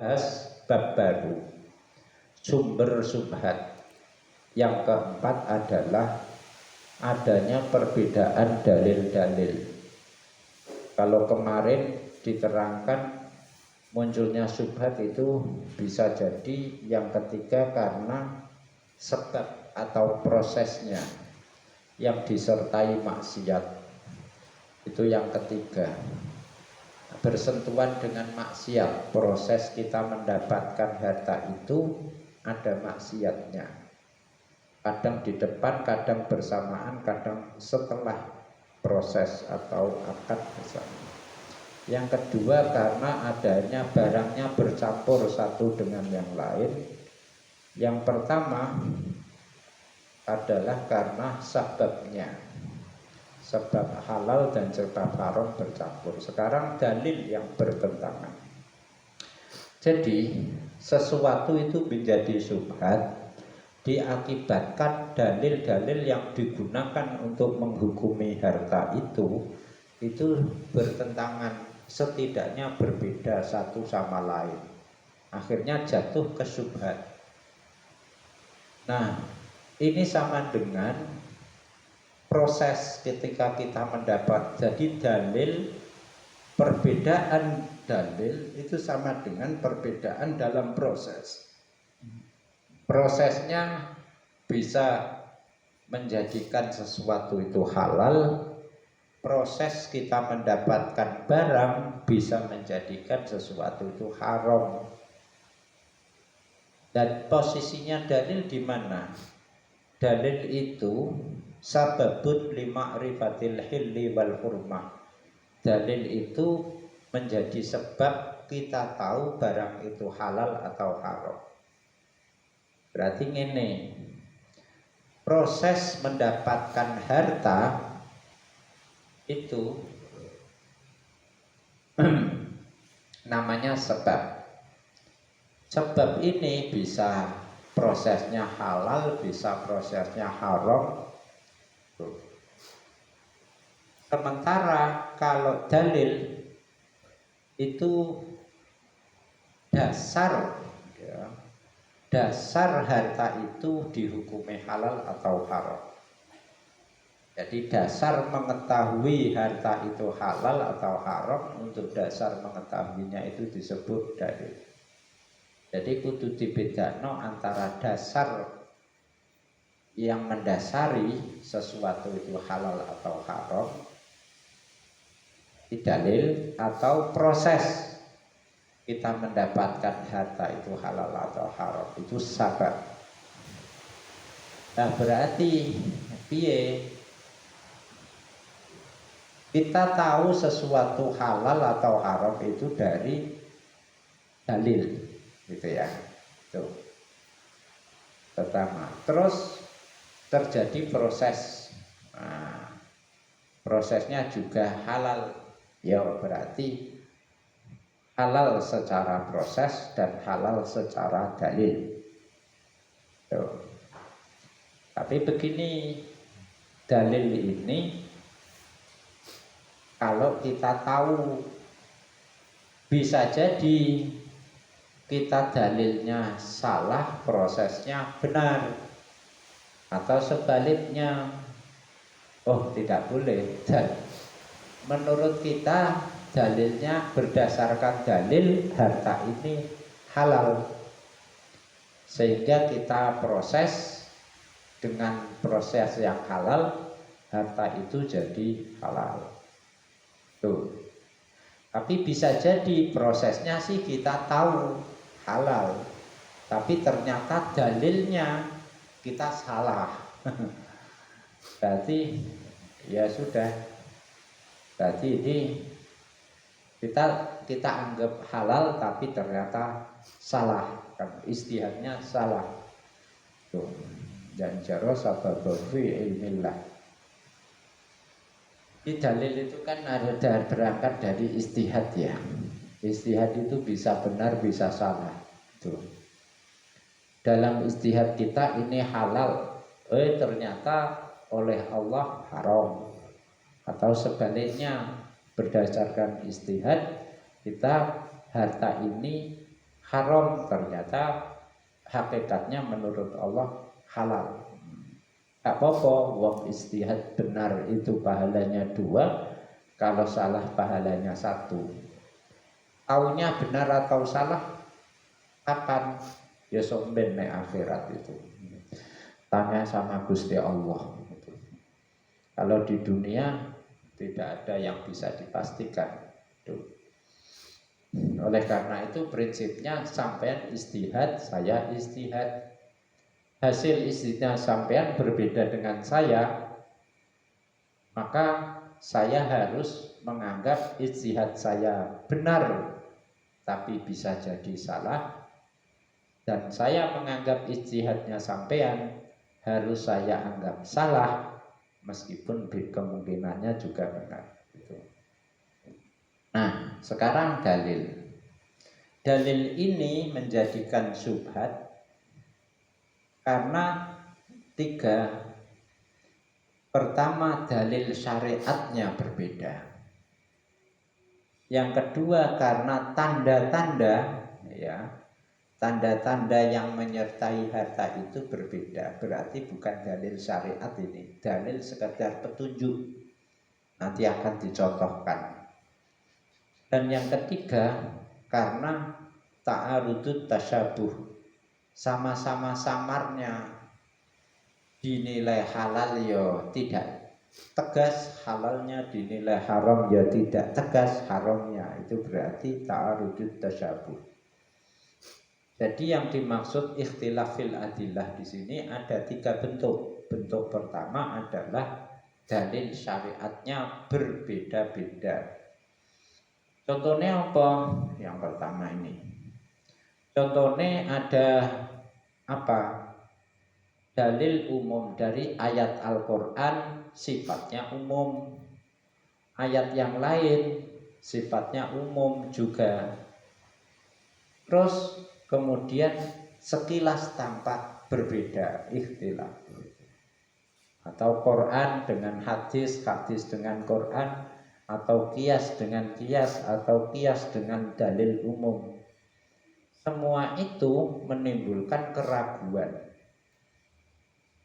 bahas bab baru, sumber subhat. Yang keempat adalah adanya perbedaan dalil-dalil. Kalau kemarin diterangkan munculnya subhat itu bisa jadi yang ketiga karena sebab atau prosesnya yang disertai maksiat. Itu yang ketiga. Bersentuhan dengan maksiat, proses kita mendapatkan harta itu ada maksiatnya. Kadang di depan, kadang bersamaan, kadang setelah proses atau akad bersama. Yang kedua karena adanya barangnya bercampur satu dengan yang lain. Yang pertama adalah karena sebabnya, sebab halal dan sebab haram bercampur. Sekarang dalil yang bertentangan. Jadi sesuatu itu menjadi syubhat diakibatkan dalil-dalil yang digunakan untuk menghukumi harta itu bertentangan, setidaknya berbeda satu sama lain. Akhirnya jatuh ke syubhat. Nah, ini sama dengan proses ketika kita mendapat. Jadi dalil, perbedaan dalil itu sama dengan perbedaan dalam proses. Prosesnya bisa menjadikan sesuatu itu halal. Proses kita mendapatkan barang bisa menjadikan sesuatu itu haram. Dan posisinya dalil di mana? Dalil itu sababun lima'rifatil hilli wal hurmah. Dalil itu menjadi sebab kita tahu barang itu halal atau haram. Berarti ini proses mendapatkan harta itu namanya sebab. Sebab ini bisa prosesnya halal, bisa prosesnya haram. Sementara kalau dalil itu dasar, ya, dasar harta itu dihukumi halal atau haram. Jadi dasar mengetahui harta itu halal atau haram, untuk dasar mengetahuinya itu disebut dalil. Jadi kudu dibedakno antara dasar yang mendasari sesuatu itu halal atau haram, dalil, atau proses kita mendapatkan harta itu halal atau haram, itu sabab. Nah berarti piye kita tahu sesuatu halal atau haram itu dari dalil, gitu ya. Tuh. Pertama, terus terjadi proses. Nah, prosesnya juga halal. Ya berarti halal secara proses dan halal secara dalil. Tuh. Tapi begini, dalil ini kalau kita tahu, bisa jadi kita dalilnya salah, prosesnya benar, atau sebaliknya. Oh tidak boleh. Dan menurut kita dalilnya berdasarkan dalil harta ini halal, sehingga kita proses dengan proses yang halal, harta itu jadi halal. Tuh. Tapi bisa jadi prosesnya sih kita tahu halal, tapi ternyata dalilnya kita salah. Berarti ya sudah. Berarti ini kita anggap halal tapi ternyata salah, kan ijtihadnya salah. Tuh. Dan jaro sababun fi ilmillah. Di dalil itu kan ada berangkat dari ijtihad ya. Ijtihad itu bisa benar bisa salah. Tuh. Dalam ijtihad kita ini halal, ternyata oleh Allah haram. Atau sebaliknya, berdasarkan ijtihad kita harta ini haram, ternyata hakikatnya menurut Allah halal. Tak apa-apa, wong istihad benar itu pahalanya 2, kalau salah pahalanya 1. Taunya benar atau salah kapan? Ya somben nek akhirat itu. Tanya sama Gusti Allah. Kalau di dunia tidak ada yang bisa dipastikan. Tuh. Oleh karena itu prinsipnya sampean istihad, saya istihad. Hasil istihad sampean berbeda dengan saya, maka saya harus menganggap ijtihad saya benar, tapi bisa jadi salah. Dan saya menganggap ijtihadnya sampean harus saya anggap salah, meskipun kemungkinannya juga benar. Nah, sekarang dalil. Dalil ini menjadikan syubhat karena 3. Pertama, dalil syariatnya berbeda. Yang kedua, karena tanda-tanda, ya, tanda-tanda yang menyertai harta itu berbeda. Berarti bukan dalil syariat ini, dalil sekedar petunjuk. Nanti akan dicontohkan. Dan yang ketiga, karena ta'arudut tasyabuh, sama-sama samarnya dinilai halal ya tidak tegas, halalnya dinilai haram ya tidak tegas, haramnya itu berarti ta'arudut tasyabuh. Jadi yang dimaksud ikhtilafil adillah di sini ada 3 bentuk. Bentuk pertama adalah dalil syariatnya berbeda-beda. Contohnya apa? Yang pertama ini. Contohnya ada apa? Dalil umum dari ayat Al-Quran sifatnya umum. Ayat yang lain sifatnya umum juga. Terus kemudian sekilas tampak berbeda, ikhtilaf. Atau Quran dengan hadis, hadis dengan Quran, atau kias dengan kias, atau kias dengan dalil umum. Semua itu menimbulkan keraguan.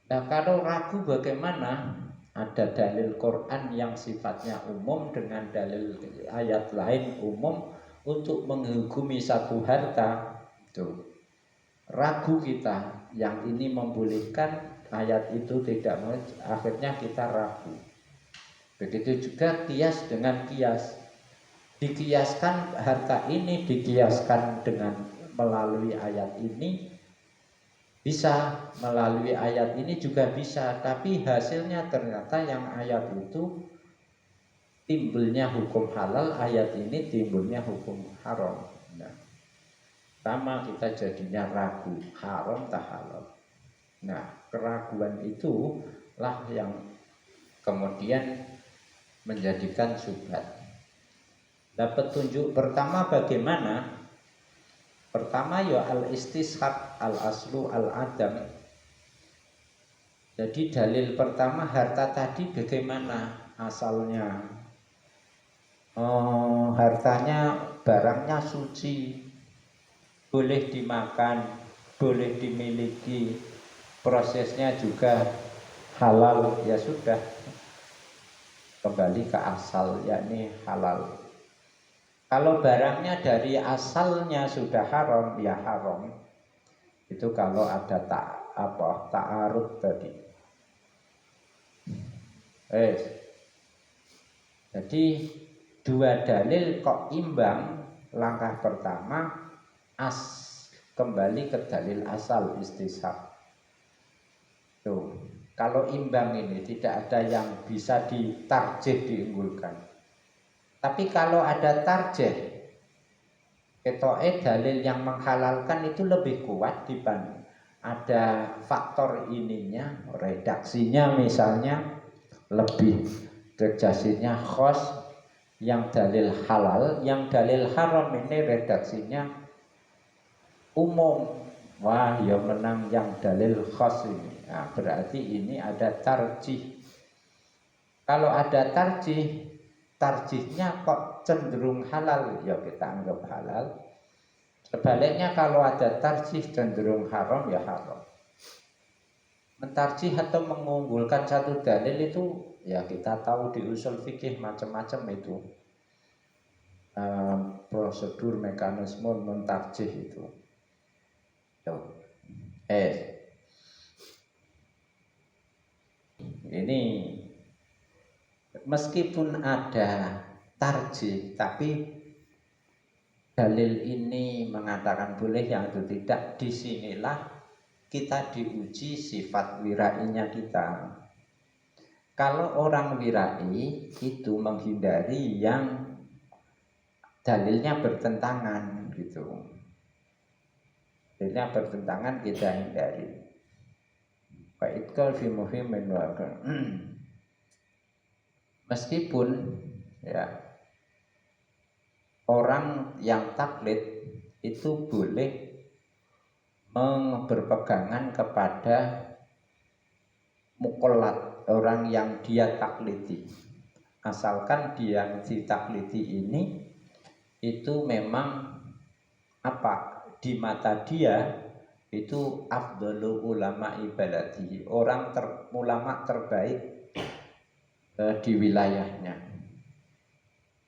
Nah, kalau ragu bagaimana? Ada dalil Quran yang sifatnya umum dengan dalil ayat lain umum untuk menghukumi satu harta. Tuh. Ragu kita, yang ini membolehkan, ayat itu tidak, akhirnya kita ragu. Begitu juga kias dengan kias. Dikiaskan harta ini dikiaskan dengan melalui ayat ini, bisa melalui ayat ini juga bisa, tapi hasilnya ternyata yang ayat itu timbulnya hukum halal, ayat ini timbulnya hukum haram. Nah, sama kita jadinya ragu, haram tak halal. Nah, keraguan itulah yang kemudian menjadikan syubhat. Nah, petunjuk pertama bagaimana? Pertama ya al-istishab, al-aslu, al-adam. Jadi dalil pertama harta tadi bagaimana asalnya? Oh, hartanya barangnya suci, boleh dimakan, boleh dimiliki, prosesnya juga halal, ya sudah, kembali ke asal, yakni halal. Kalau barangnya dari asalnya sudah haram, ya haram. Itu kalau ada ta'arud tadi. Jadi 2 dalil kok imbang. Langkah pertama kembali ke dalil asal istishab. Tuh, kalau imbang ini tidak ada yang bisa ditarjih, diunggulkan. Tapi kalau ada tarjih, ketoke dalil yang menghalalkan itu lebih kuat dibanding ada faktor ininya, redaksinya misalnya lebih, redaksinya khos, yang dalil halal, yang dalil haram ini redaksinya umum. Wah, ya menang yang dalil khos ini. Nah, berarti ini ada tarjih. Kalau ada tarjihnya kok cenderung halal, ya kita anggap halal. Sebaliknya kalau ada tarjih cenderung haram ya haram. Mentarjih atau mengunggulkan satu dalil itu ya kita tahu di usul fikih macam-macam itu. Prosedur mekanisme mentarjih itu. Ini meskipun ada tarjih, tapi dalil ini mengatakan boleh yang itu tidak. Disinilah kita diuji sifat wirainya kita. Kalau orang wirai itu menghindari yang dalilnya bertentangan gitu. Dalilnya bertentangan kita hindari. Fa'idkal fi muhimmin wa meskipun ya orang yang taklid itu boleh berpegangan kepada mukollat, orang yang dia taklidi, asalkan dia yang ditaklidi ini itu memang apa di mata dia itu afdhalu ulama ibadati, orang ulama terbaik di wilayahnya.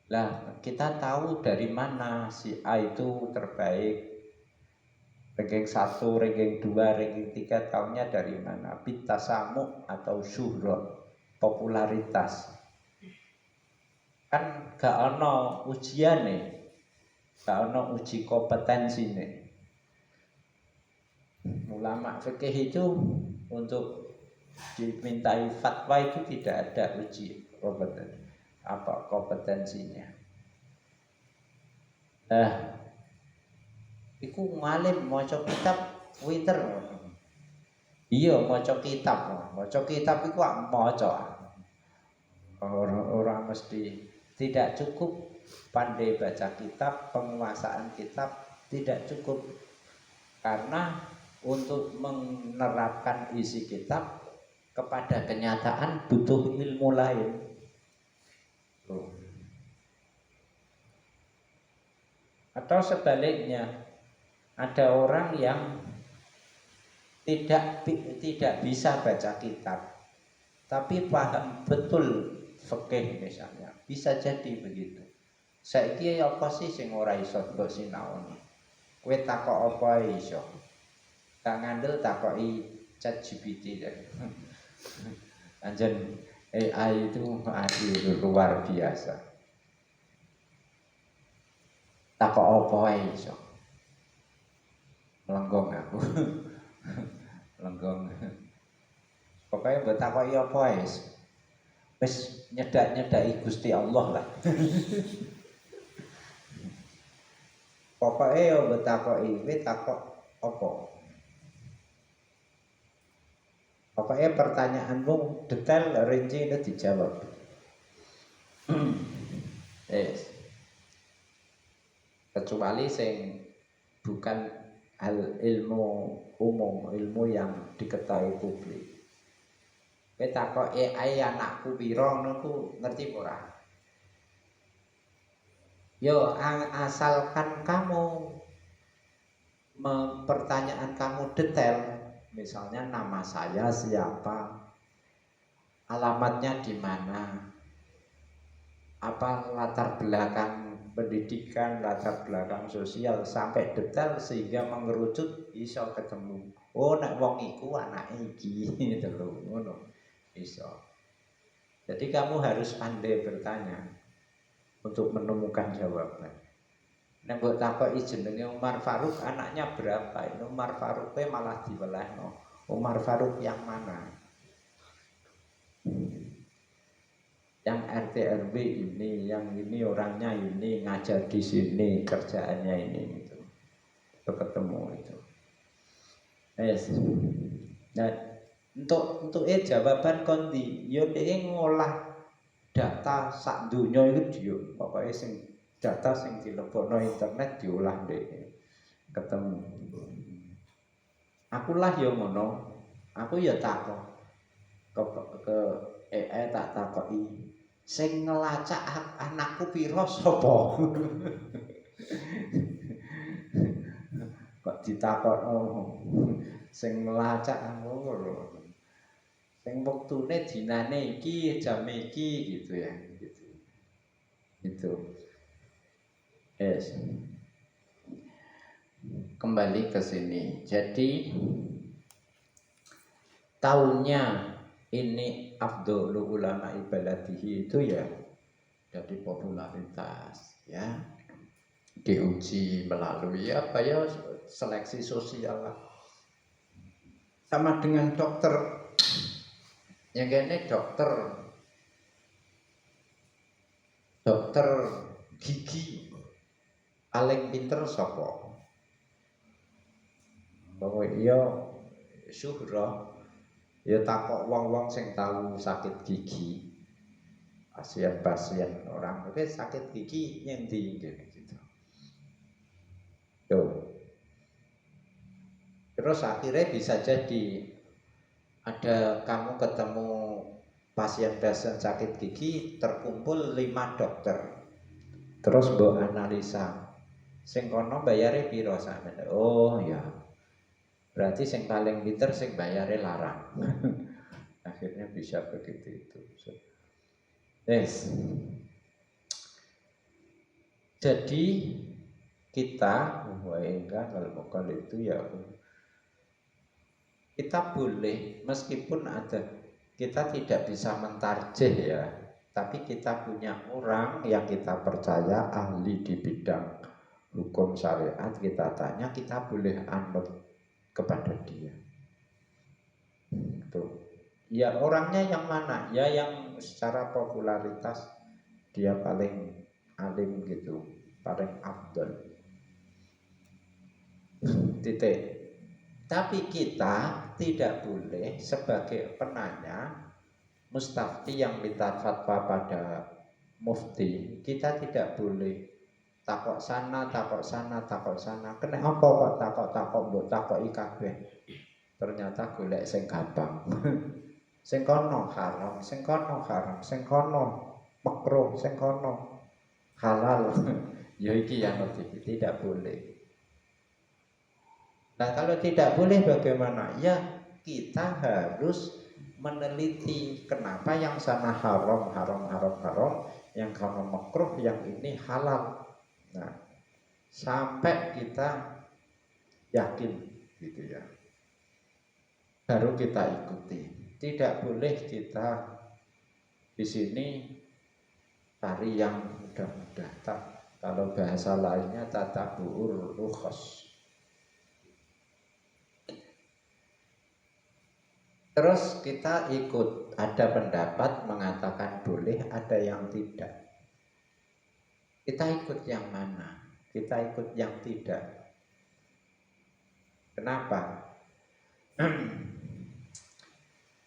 Lah kita tahu dari mana si A itu terbaik, ranking 1, ranking 2, ranking 3, tahunya dari mana? Bitasamu atau syuhro, popularitas. Kan gak ono ujian nih, gak ono uji kompetensi nih. Ulama fikih itu untuk dimintai fatwa itu tidak ada uji kompetensinya. Iku ngalim maca kitab Twitter. Iya maca kitab iku maca. Orang mesti tidak cukup pandai baca kitab, penguasaan kitab tidak cukup, karena untuk menerapkan isi kitab kepada kenyataan butuh ilmu lain. Atau sebaliknya, ada orang yang tidak bisa baca kitab, tapi paham betul fikih misalnya, bisa jadi begitu. Saiki apa sih sing ora iso mbok sinaoni? Kowe takok apa iso? Tak ngandel takoki ChatGPT deh. Anjen AI itu luar biasa. Takok apa iso? Lenggong aku. Lenggong. Pokoknya mbok takoki apa iso? Wis nyedak-nyedaki Gusti Allah lah. Pokoknya ya mbok takoki, kowe takok apa? Pokoknya pertanyaanmu detail, rinci itu dijawab. Kecuali sing bukan ilmu umum, ilmu yang diketahui publik. Kowe takok AI anakku piro ngono ngerti ora? Yo asalkan kamu pertanyaan kamu detail, misalnya nama saya siapa, alamatnya di mana, apa latar belakang pendidikan, latar belakang sosial sampai detail sehingga mengerucut iso ketemu. Oh nek wong iku anake iki gitu lho, ngono. Iso. Jadi kamu harus pandai bertanya untuk menemukan jawaban. Nek mbok takoki jenenge Umar Faruk, anaknya berapa? Umar Faruk malah diwelehno. Umar Faruk yang mana? Yang RT RW ini, yang ini orangnya ini, ngajar di sini, kerjaannya ini gitu. Itu ketemu itu. Nah, untuk jawaban konti, yo dia ngolah data sak dunya itu dia, pokoknya sing data sing dilebokno internet diolah deh, ketemu. Aku lah yo ngono, aku ya takok ke AI tak takoki. Sing ngelacak anakku piro sapa? ditakokno sing melacak ngono. Sing wektune dinane iki, jam iki gitu ya, gitu. Itu. Yes. Kembali ke sini. Jadi tahunnya ini afdholul ulama ibadatihi itu ya jadi popularitas ya, diuji melalui apa ya, seleksi sosial lah. Sama dengan dokter yang ini dokter gigi paling pinter sapa? Bahwa iya syuhra ya takok wong-wong sing tahu sakit gigi, pasien-pasien orang oke sakit gigi nyendi gitu. Tuh. Terus akhirnya bisa jadi ada kamu ketemu pasien-pasien sakit gigi terkumpul 5 dokter. Terus mbok analisa. Sing kono bayare piro sakmene? Oh ya. Berarti sing paling pinter sing bayare larang. Akhirnya bisa begitu itu. Yes. Jadi kita kalau itu ya kita boleh meskipun ada kita tidak bisa mentarjih ya, tapi kita punya orang yang kita percaya ahli di bidang hukum syariat, kita tanya, kita boleh anut kepada dia. Tuh. Ya orangnya yang mana? Ya yang secara popularitas dia paling alim gitu, paling afdal. Titik. Tapi kita tidak boleh sebagai penanya mustafti yang minta fatwa pada mufti, kita tidak boleh takok sana, takok sana, takok sana. Kenapa kok takok-takok mbok takoki kabeh? Ternyata golek sing gampang. Sing kono haram, sing kono haram, sing kono makruh, sing kono halal. Ya iki yang tidak boleh. Nah kalau tidak boleh bagaimana? Ya kita harus meneliti kenapa yang sana haram, yang kamu makruh, yang ini halal. Nah sampai kita yakin gitu ya, baru kita ikuti. Tidak boleh kita di sini cari yang mudah-mudah. Kalau bahasa lainnya tatabu'ur rukhas. Terus kita ikut, ada pendapat mengatakan boleh, ada yang tidak. Kita ikut yang mana? Kita ikut yang tidak. Kenapa?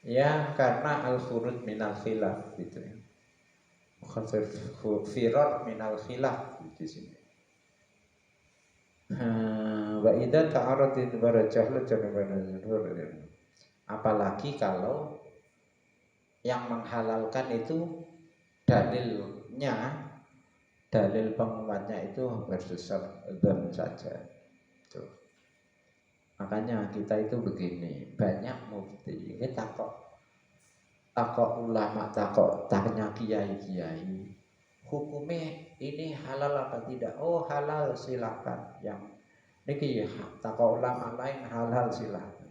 Ya karena al-khurud minal khilaf gitu ya. Firar minal khilaf di sini. Wa idza ta'aradid barajahlu janabana. Apalagi kalau yang menghalalkan itu dalilnya, dalil penguatnya itu berdasar dzon saja. Tuh. Makanya kita itu begini, banyak mufti ini takok ulama, tanya kiai, hukumnya ini halal apa tidak? Oh halal, silakan. Yang ini takok ulama lain halal, silakan.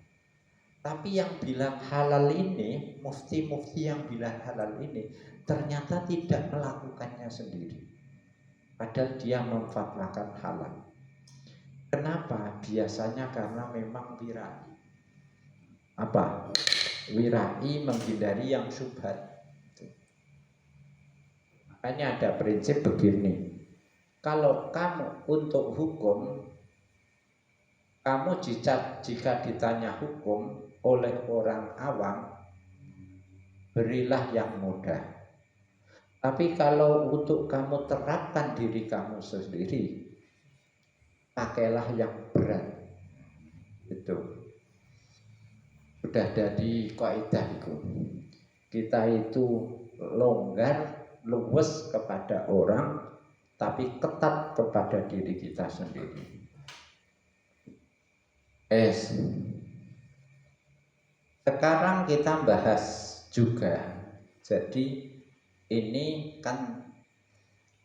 Tapi yang bilang halal ini, mufti-mufti yang bilang halal ini ternyata tidak melakukannya sendiri. Padahal dia memfatwakan halal. Kenapa? Biasanya karena memang wirai. Apa? Wirai menghindari yang syubhat. Makanya ada prinsip begini. Kalau kamu untuk hukum, kamu jika ditanya hukum oleh orang awam, berilah yang mudah. Tapi kalau untuk kamu terapkan diri kamu sendiri, pakailah yang berat. Itu sudah jadi kaidah itu. Kita itu longgar, luwes kepada orang, tapi ketat kepada diri kita sendiri. Sekarang kita bahas juga. Jadi ini kan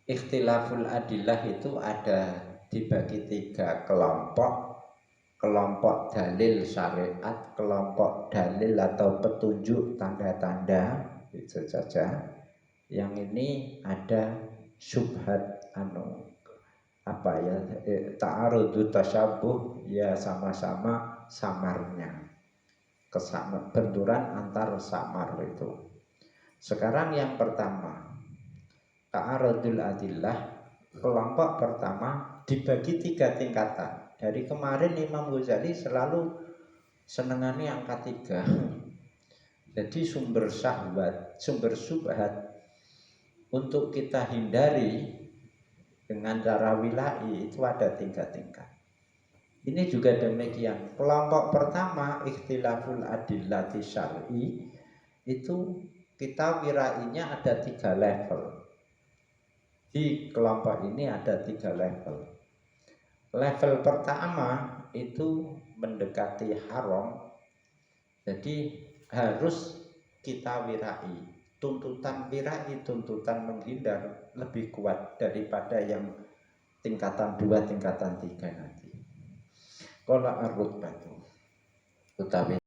ikhtilaful adillah itu ada dibagi 3 kelompok. Kelompok dalil syariat, kelompok dalil atau petunjuk tanda-tanda, itu saja. Yang ini ada syubhat ta'arudu tasyabuh, ya sama-sama samarnya, benturan antar samar itu. Sekarang yang pertama, ta'arudul adillah, kelompok pertama dibagi 3 tingkatan. Dari kemarin Imam Ghazali selalu senengani angka 3. Jadi sumber syahwat, sumber syubhat untuk kita hindari dengan cara wila'i itu ada 3 tingkat. Ini juga demikian. Kelompok pertama ikhtilaful adillati syar'i, itu kita wirainya ada 3 level. Di kelompok ini ada 3 level. Level pertama itu mendekati haram, jadi harus kita wirai. Tuntutan wirai, tuntutan menghindar lebih kuat daripada yang tingkatan 2, tingkatan 3 nanti. Qala ar-rutbatu utawi